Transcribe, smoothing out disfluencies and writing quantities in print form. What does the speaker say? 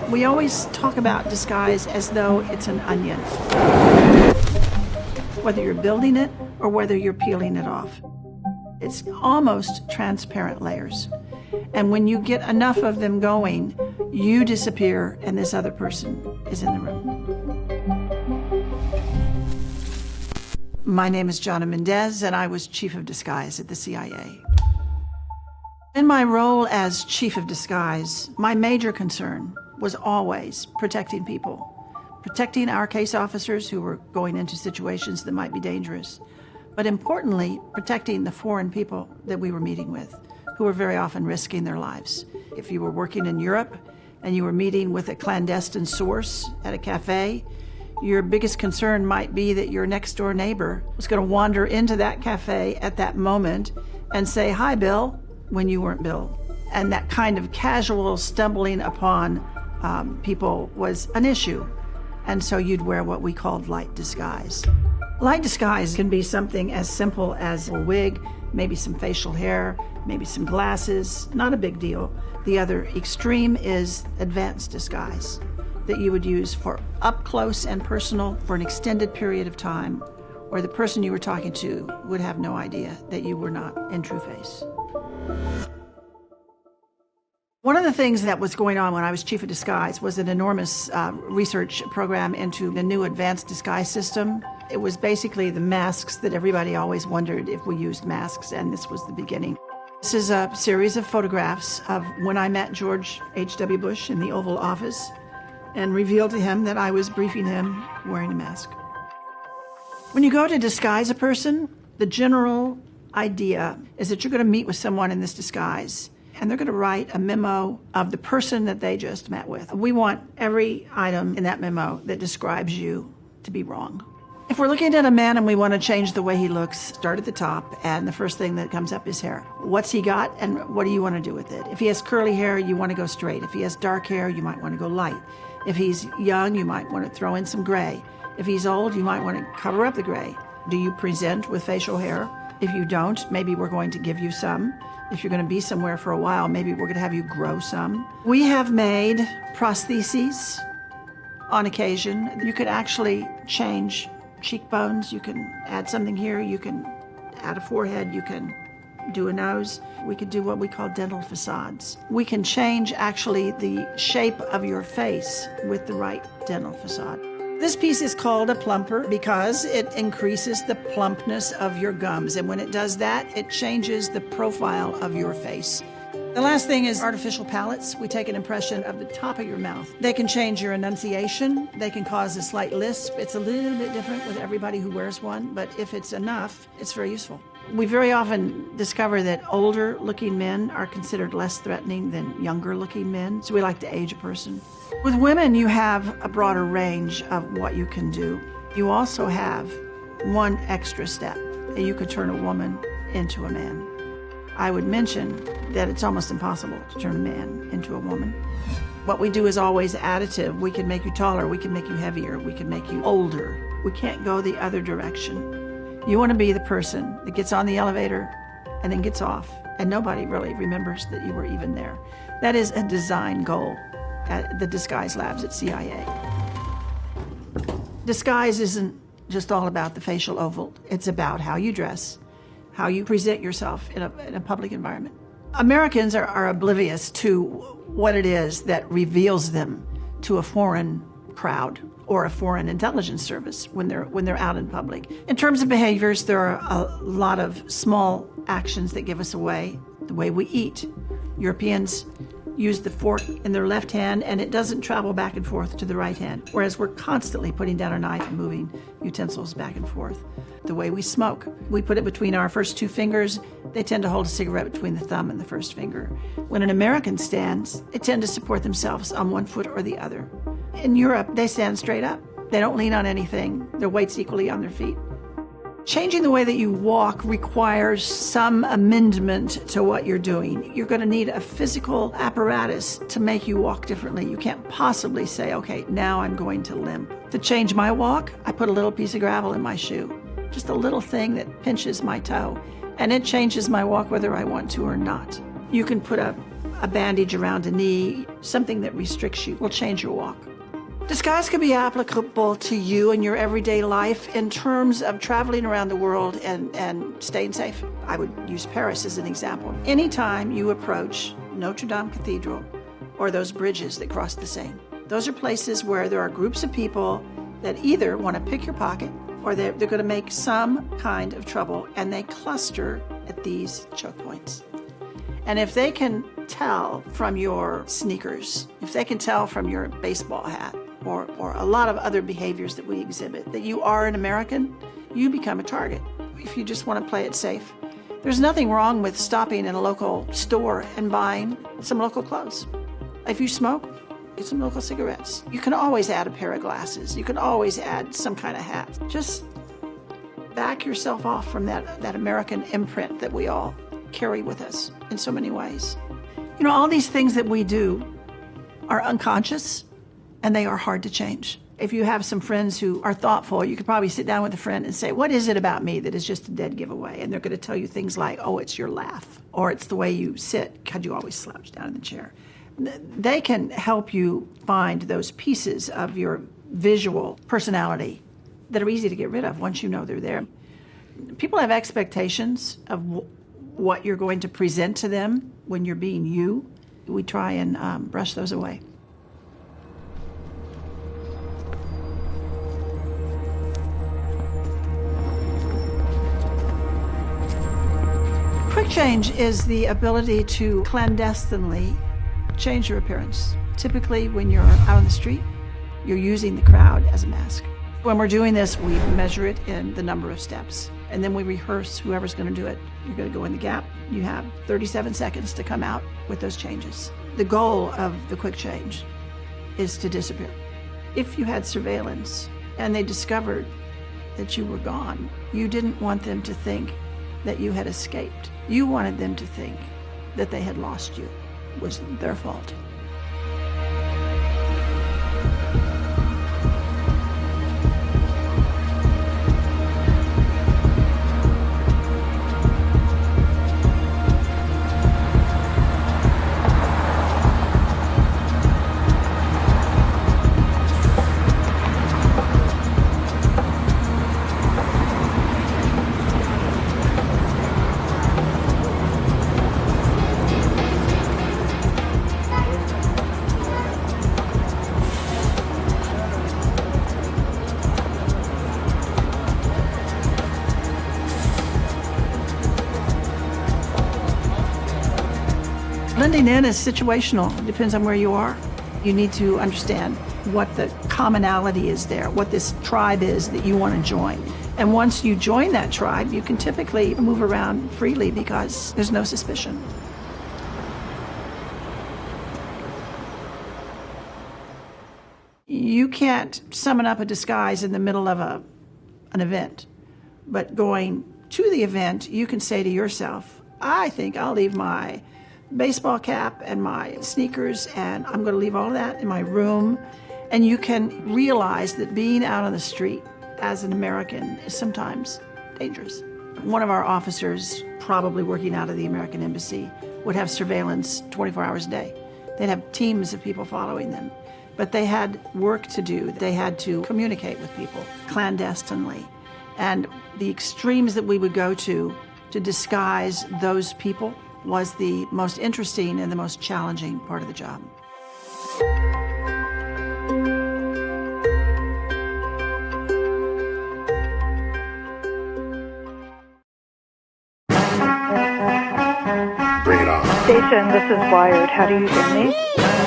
We always talk about disguise as though it's an onion. Whether you're building it or whether you're peeling it off. It's almost transparent layers. And when you get enough of them going, you disappear and this other person is in the room. My name is Jonna Mendez, and I was Chief of Disguise at the CIA. In my role as Chief of Disguise, my major concern was always protecting people, protecting our case officers who were going into situations that might be dangerous, but importantly, protecting the foreign people that we were meeting with, who were very often risking their lives. If you were working in Europe and you were meeting with a clandestine source at a cafe, your biggest concern might be that your next door neighbor was going to wander into that cafe at that moment and say, "Hi, Bill," when you weren't Bill. And that kind of casual stumbling upon people was an issue. And so you'd wear what we called light disguise. Light disguise can be something as simple as a wig, maybe some facial hair, maybe some glasses, not a big deal. The other extreme is advanced disguise that you would use for up close and personal for an extended period of time, or the person you were talking to would have no idea that you were not in true face. One of the things that was going on when I was Chief of Disguise was an enormous research program into the new advanced disguise system. It was basically the masks that everybody always wondered if we used masks, and this was the beginning. This is a series of photographs of when I met George H.W. Bush in the Oval Office and revealed to him that I was briefing him wearing a mask. When you go to disguise a person, the general idea is that you're going to meet with someone in this disguise, and they're going to write a memo of the person that they just met with. We want every item in that memo that describes you to be wrong. If we're looking at a man and we want to change the way he looks, start at the top, and the first thing that comes up is hair. What's he got, and what do you want to do with it? If he has curly hair, you want to go straight. If he has dark hair, you might want to go light. If he's young, you might want to throw in some gray. If he's old, you might want to cover up the gray. Do you present with facial hair? If you don't, maybe we're going to give you some. If you're going to be somewhere for a while, maybe we're going to have you grow some. We have made prostheses on occasion. You could actually change cheekbones. You can add something here. You can add a forehead. You can do a nose. We could do what we call dental facades. We can change actually the shape of your face with the right dental facade. This piece is called a plumper because it increases the plumpness of your gums. And when it does that, it changes the profile of your face. The last thing is artificial palates. We take an impression of the top of your mouth. They can change your enunciation. They can cause a slight lisp. It's a little bit different with everybody who wears one, but if it's enough, it's very useful. We very often discover that older looking men are considered less threatening than younger looking men, so we like to age a person. With women, you have a broader range of what you can do. You also have one extra step, that you could turn a woman into a man. I would mention that it's almost impossible to turn a man into a woman. What we do is always additive. We can make you taller, we can make you heavier, we can make you older. We can't go the other direction. You want to be the person that gets on the elevator and then gets off, and nobody really remembers that you were even there. That is a design goal at the disguise labs at CIA. Disguise isn't just all about the facial oval. It's about how you dress, how you present yourself in a public environment. Americans are oblivious to what it is that reveals them to a foreign crowd or a foreign intelligence service when they're out in public. In terms of behaviors, there are a lot of small actions that give us away. The way we eat. Europeans use the fork in their left hand and it doesn't travel back and forth to the right hand, whereas we're constantly putting down a knife and moving utensils back and forth. The way we smoke, we put it between our first two fingers. They tend to hold a cigarette between the thumb and the first finger. When an American stands, they tend to support themselves on one foot or the other. In Europe, they stand straight up. They don't lean on anything. Their weight's equally on their feet. Changing the way that you walk requires some amendment to what you're doing. You're going to need a physical apparatus to make you walk differently. You can't possibly say, okay, now I'm going to limp. To change my walk, I put a little piece of gravel in my shoe. Just a little thing that pinches my toe. And it changes my walk whether I want to or not. You can put a a bandage around a knee, something that restricts you will change your walk. Disguise can be applicable to you in your everyday life in terms of traveling around the world and staying safe. I would use Paris as an example. Anytime you approach Notre Dame Cathedral or those bridges that cross the Seine, those are places where there are groups of people that either want to pick your pocket or they're going to make some kind of trouble, and they cluster at these choke points. And if they can tell from your sneakers, if they can tell from your baseball hat, or a lot of other behaviors that we exhibit, that you are an American, you become a target. If you just want to play it safe. There's nothing wrong with stopping in a local store and buying some local clothes. If you smoke, get some local cigarettes. You can always add a pair of glasses. You can always add some kind of hat. Just back yourself off from that American imprint that we all carry with us in so many ways. You know, all these things that we do are unconscious, and they are hard to change. If you have some friends who are thoughtful, you could probably sit down with a friend and say, what is it about me that is just a dead giveaway? And they're going to tell you things like, oh, it's your laugh, or it's the way you sit, because you always slouch down in the chair. They can help you find those pieces of your visual personality that are easy to get rid of once you know they're there. People have expectations of what you're going to present to them when you're being you. We try and brush those away. Quick change is the ability to clandestinely change your appearance. Typically, when you're out on the street, you're using the crowd as a mask. When we're doing this, we measure it in the number of steps, and then we rehearse whoever's going to do it. You're going to go in the gap. You have 37 seconds to come out with those changes. The goal of the quick change is to disappear. If you had surveillance and they discovered that you were gone, you didn't want them to think that you had escaped. You wanted them to think that they had lost you. It was their fault. Blending in is situational. It depends on where you are. You need to understand what the commonality is there, what this tribe is that you want to join. And once you join that tribe, you can typically move around freely because there's no suspicion. You can't summon up a disguise in the middle of an event, but going to the event, you can say to yourself, I think I'll leave my baseball cap and my sneakers, and I'm going to leave all of that in my room. And you can realize that being out on the street as an American is sometimes dangerous. One of our officers, probably working out of the American Embassy, would have surveillance 24 hours a day. They'd have teams of people following them. But they had work to do. They had to communicate with people clandestinely. And the extremes that we would go to disguise those people was the most interesting and the most challenging part of the job. Bring it on. Station, this is Wired. How do you hear me?